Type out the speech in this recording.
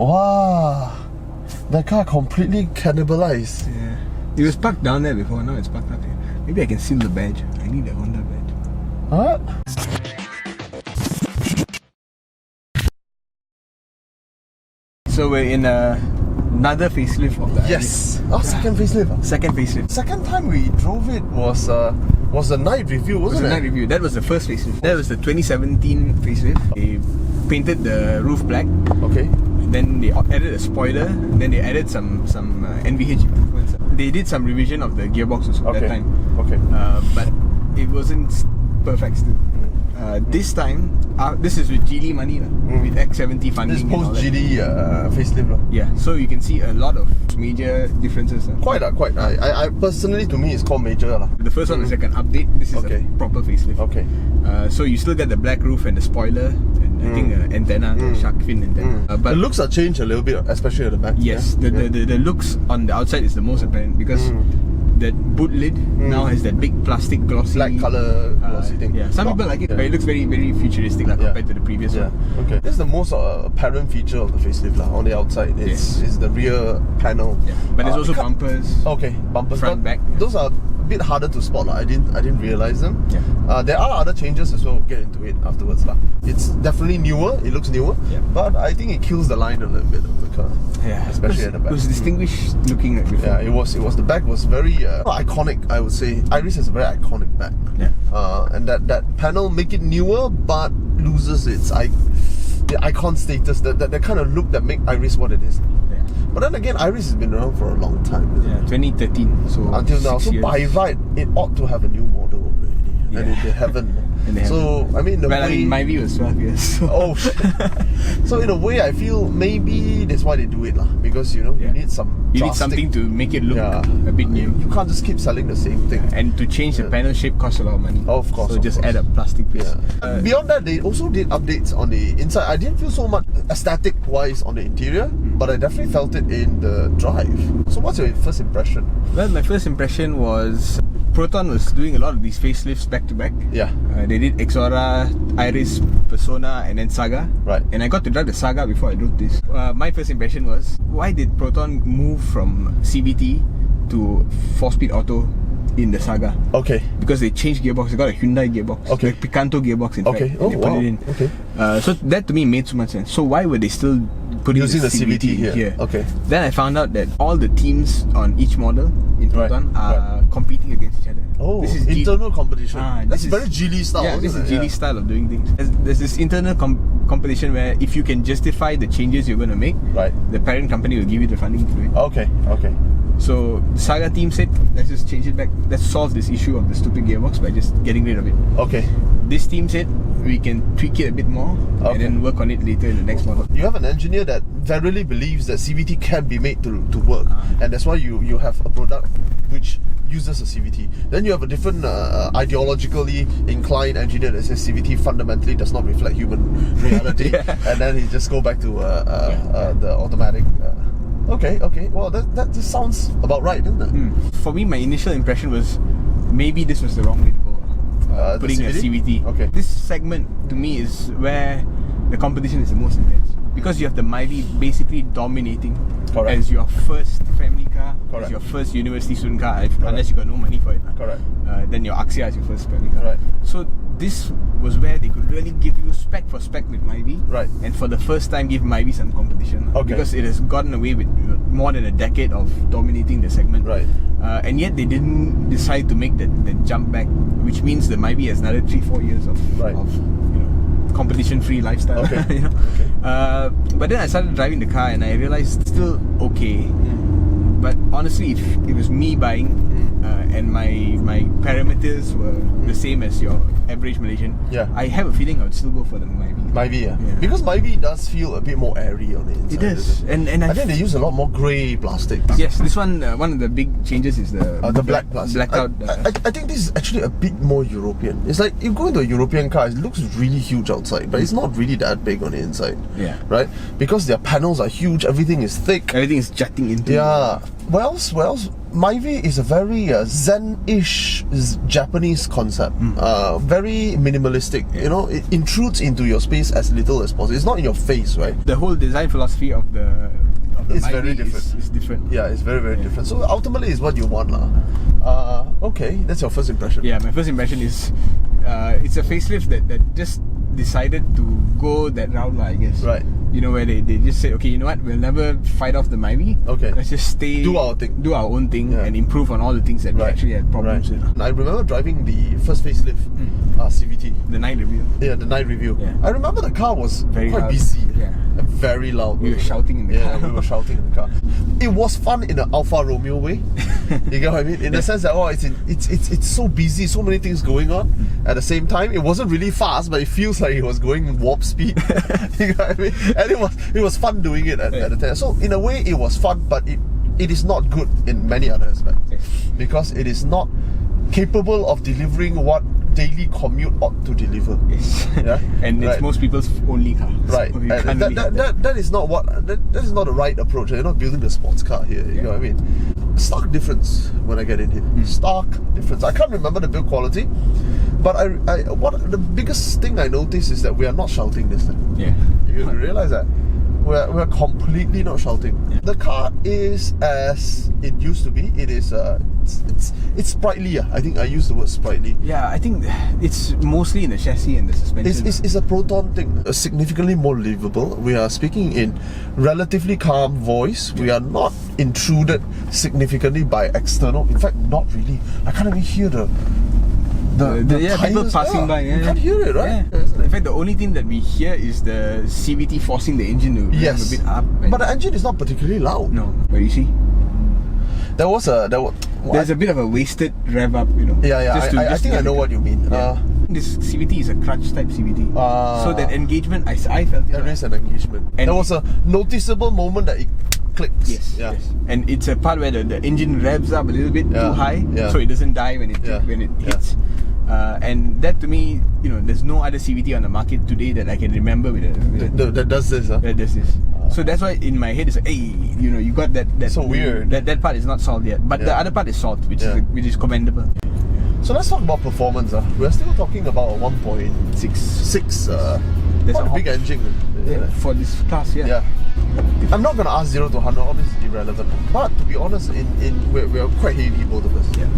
Wow, that car completely cannibalized. Yeah. It was parked down there before, now it's parked up here. Maybe I can seal the badge. I need a Honda badge. What? So we're in another facelift of the Yes. Oh, second facelift. Second facelift. Second time we drove it was a night review, wasn't it? Night review. That was the first facelift. That was the 2017 facelift. They painted the roof black. Okay. Then they added a spoiler. Then they added some NVH improvements. They did some revision of the gearboxes at that time. Okay. But it wasn't perfect still. This time, this is with GD money with X70 funding. This post GD facelift. Yeah, so you can see a lot of major differences. Quite. I personally, to me, it's called major. The first one is like an update. This is a proper facelift. Okay. So you still get the black roof and the spoiler, and I think antenna, the shark fin antenna. But the looks are changed a little bit, especially at the back. Yes, the looks on the outside is the most apparent because that boot lid now has that big plastic glossy black color glossy thing. Yeah, some people like it, but it looks very, very futuristic compared to the previous one. Okay, this is the most apparent feature of the facelift on the outside. Is the rear panel. Yeah, but there's also bumpers. Okay, bumpers. Front, back. Those are a bit harder to spot. I didn't realize them. Yeah. There are other changes as well. We'll get into it afterwards. It's definitely newer. It looks newer. Yeah. But I think it kills the line a little bit of the car. Yeah, especially at the back. It was distinguished looking like before. Yeah, it was. The back was very iconic, I would say. Iriz has a very iconic back. Yeah. And that panel make it newer, but loses the icon status. That kind of look that make Iriz what it is. Yeah. But then again, Iriz has been around for a long time. 2013. So until now, so years. by right, it ought to have a new model already, and they haven't. So I mean, my view was 12 years. So. Oh shit. So in a way, I feel maybe that's why they do it, because you need some. You need something to make it look a bit new. You can't just keep selling the same thing. And to change the panel shape costs a lot of money. Oh, of course. So just add a plastic piece. Beyond that, they also did updates on the inside. I didn't feel so much aesthetic wise on the interior, but I definitely felt it in the drive. So what's your first impression? Well, my first impression was Proton was doing a lot of these facelifts back to back. Yeah. They did Exora, Iriz, Persona, and then Saga. Right. And I got to drive the Saga before I drove this. My first impression was, why did Proton move from CVT to 4-speed auto in the Saga? Okay. Because they changed gearbox. They got a Hyundai gearbox. Okay. Like Picanto gearbox, in fact. Okay. Oh, they wow. put it in. Okay. So that to me made so much sense. So why were they still putting using the CVT here? Okay. Then I found out that all the teams on each model in Proton are competing against each other. Oh, this is internal competition. That's very Geely style. Yeah, this is Geely style of doing things. There's this internal competition where if you can justify the changes you're going to make, the parent company will give you the funding to do it. Okay. So the Saga team said, let's just change it back. Let's solve this issue of the stupid gearbox by just getting rid of it. Okay. This team said we can tweak it a bit more and then work on it later in the next model. You have an engineer that verily believes that CVT can be made to work, and that's why you have a product which uses a CVT. Then you have a different ideologically inclined engineer that says CVT fundamentally does not reflect human reality, and then he just go back to the automatic. Okay. Well, that just sounds about right, doesn't it? For me, my initial impression was maybe this was the wrong way to go. Putting a CVT. Okay. This segment to me is where the competition is the most intense, because you have the Myvi basically dominating as your first family car, as your first university student car, unless you got no money for it. Then your Axia is your first family car. So this was where they could really give you spec for spec with Myvi, and for the first time give Myvi some competition, because it has gotten away with more than a decade of dominating the segment, and yet they didn't decide to make that jump back, which means the Myvi has another 3-4 years of competition-free lifestyle. But then I started driving the car and I realized it's still okay. But honestly, if it was me buying and my parameters were the same as your average Malaysian, I have a feeling I would still go for the Myvi. Because Myvi does feel a bit more airy on the inside. It does, and I think they use a lot more grey plastic. Yes, this one of the big changes is the black plastic. Blackout. I think this is actually a bit more European. It's like you go into a European car, it looks really huge outside, but it's not really that big on the inside. Right? Because their panels are huge, everything is thick. Everything is jutting into. What else Myvi is a very Zen-ish Japanese concept. Very minimalistic. You know, it intrudes into your space as little as possible. It's not in your face, right? The whole design philosophy of the It's Myvi very different. is different. Yeah, it's very, very different. So ultimately, it's what you want, lah. Okay, that's your first impression. Yeah, my first impression is it's a facelift that just decided to go that route, I guess. Right. You know, where they just said, okay, you know what, we'll never fight off the Myvi. Okay. Let's just Do our thing. Do our own thing, Yeah. and improve on all the things that we actually had problems with. I remember driving the first facelift CVT. The night review. Yeah, the night review. Yeah. I remember the car was Very quite loud. busy. Yeah. And very loud. We were shouting in the car. Yeah, we were shouting in the car. It was fun in an Alfa Romeo way. You get what I mean? In the sense that it's so busy, so many things going on at the same time. It wasn't really fast, but it feels like it was going warp speed. You get what I mean? And it was fun doing it at the time. So in a way, it was fun, but it is not good in many other aspects because it is not capable of delivering what daily commute ought to deliver. Yeah? And it's most people's only car. Right. So you can't really have that is not that is not the right approach. You're not building a sports car here. You know what I mean? Stark difference when I get in here. Stark difference. I can't remember the build quality, but what the biggest thing I noticed is that we are not shouting this time. Yeah. You realize that? We're completely not shouting. Yeah. The car is as it used to be. It is it's sprightly. I think I use the word sprightly. Yeah, I think it's mostly in the chassis and the suspension. It's a Proton thing. Significantly more livable. We are speaking in relatively calm voice. We are not intruded significantly by external. In fact, not really. I can't even hear the people tires. passing by. You can't hear it, right? Yeah. In fact, the only thing that we hear is the CVT forcing the engine to rev a bit up. But the engine is not particularly loud. No, but you see, there's a a bit of a wasted rev up, you know. Yeah. I think I know what you mean. Yeah. This CVT is a crutch type CVT. So that engagement, I felt it. There is an engagement. And there was a noticeable moment that it clicks. Yes. And it's a part where the engine revs up a little bit too high, so it doesn't die when it hits. And that to me, you know, there's no other CVT on the market today that I can remember that does this. That does this. So that's why in my head it's like, hey, you know, you got that. So weird. That part is not solved yet, but the other part is solved, which is commendable. So let's talk about performance. We're still talking about a 1.6. That's quite a big engine. For this class, Yeah. I'm not gonna ask 0 to 100. All this is irrelevant. But to be honest, we're quite heavy, both of us. Yeah.